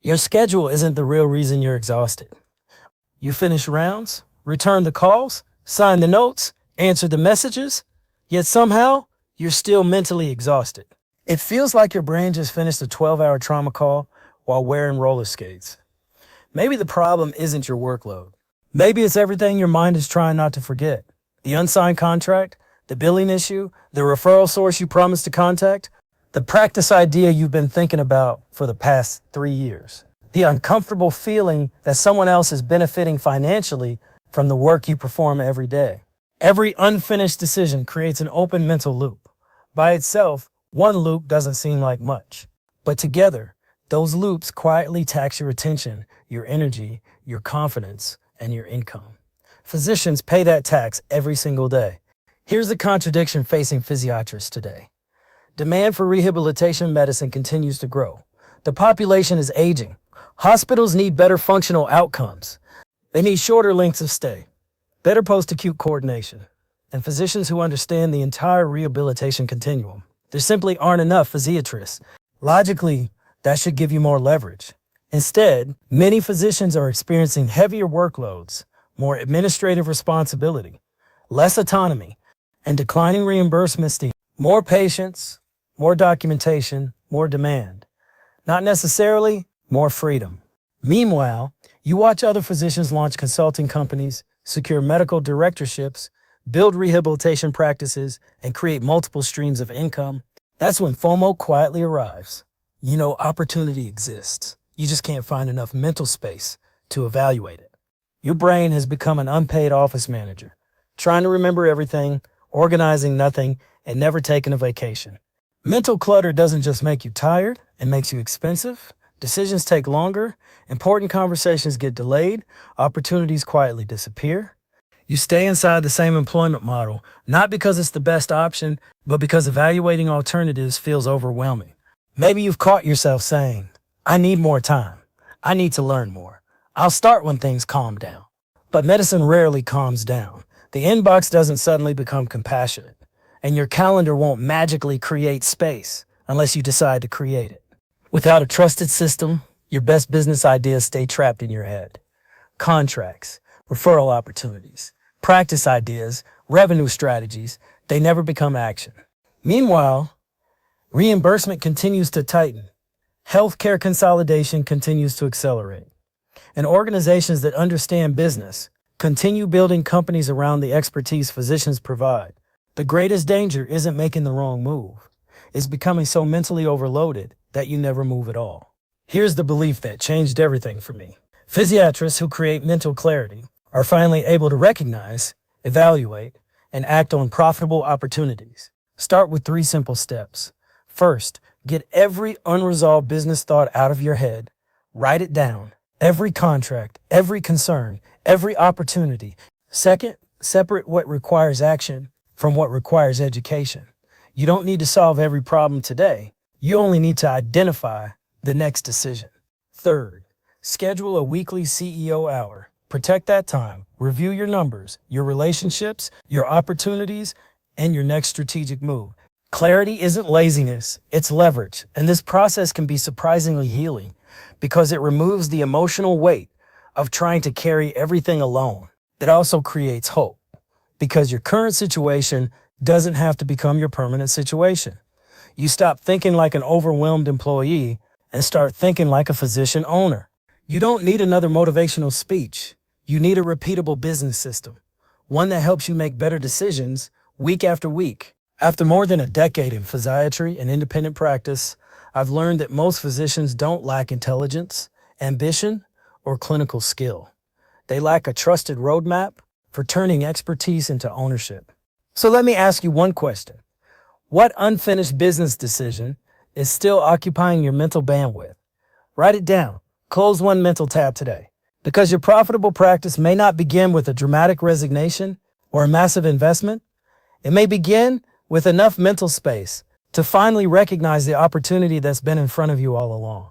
Your schedule isn't the real reason you're exhausted. You finish rounds, return the calls, sign the notes, answer the messages, yet somehow you're still mentally exhausted. It feels like your brain just finished a 12-hour trauma call while wearing roller skates. Maybe the problem isn't your workload. Maybe it's everything your mind is trying not to forget. The unsigned contract, the billing issue, the referral source you promised to contact, the practice idea you've been thinking about for the past 3 years. The uncomfortable feeling that someone else is benefiting financially from the work you perform every day. Every unfinished decision creates an open mental loop. By itself, one loop doesn't seem like much, but together, those loops quietly tax your attention, your energy, your confidence, and your income. Physicians pay that tax every single day. Here's the contradiction facing physiatrists today. Demand for rehabilitation medicine continues to grow. The population is aging. Hospitals need better functional outcomes. They need shorter lengths of stay, better post-acute coordination, and physicians who understand the entire rehabilitation continuum. There simply aren't enough physiatrists. Logically, that should give you more leverage. Instead, many physicians are experiencing heavier workloads, more administrative responsibility, less autonomy, and declining reimbursement. More patients, more documentation, more demand. Not necessarily more freedom. Meanwhile, you watch other physicians launch consulting companies, secure medical directorships, build rehabilitation practices, and create multiple streams of income. That's when FOMO quietly arrives. You know opportunity exists. You just can't find enough mental space to evaluate it. Your brain has become an unpaid office manager, trying to remember everything, organizing nothing, and never taking a vacation. Mental clutter doesn't just make you tired, it makes you expensive. Decisions take longer, important conversations get delayed, opportunities quietly disappear. You stay inside the same employment model, not because it's the best option, but because evaluating alternatives feels overwhelming. Maybe you've caught yourself saying, I need more time. I need to learn more. I'll start when things calm down. But medicine rarely calms down. The inbox doesn't suddenly become compassionate, and your calendar won't magically create space unless you decide to create it. Without a trusted system, your best business ideas stay trapped in your head. Contracts, referral opportunities, practice ideas, revenue strategies, they never become action. Meanwhile, reimbursement continues to tighten. Healthcare consolidation continues to accelerate. And organizations that understand business continue building companies around the expertise physicians provide. The greatest danger isn't making the wrong move. It's becoming so mentally overloaded that you never move at all. Here's the belief that changed everything for me. Physiatrists who create mental clarity are finally able to recognize, evaluate, and act on profitable opportunities. Start with 3 simple steps. First, get every unresolved business thought out of your head. Write it down. Every contract, every concern, every opportunity. Second, separate what requires action from what requires education. You don't need to solve every problem today. You only need to identify the next decision. Third, schedule a weekly CEO hour. Protect that time. Review your numbers, your relationships, your opportunities, and your next strategic move. Clarity isn't laziness, it's leverage. And this process can be surprisingly healing because it removes the emotional weight of trying to carry everything alone. It also creates hope because your current situation doesn't have to become your permanent situation. You stop thinking like an overwhelmed employee and start thinking like a physician owner. You don't need another motivational speech. You need a repeatable business system, one that helps you make better decisions week after week. After more than a decade in physiatry and independent practice, I've learned that most physicians don't lack intelligence, ambition, or clinical skill. They lack a trusted roadmap for turning expertise into ownership. So let me ask you one question. What unfinished business decision is still occupying your mental bandwidth? Write it down. Close one mental tab today. Because your profitable practice may not begin with a dramatic resignation or a massive investment. It may begin with enough mental space to finally recognize the opportunity that's been in front of you all along.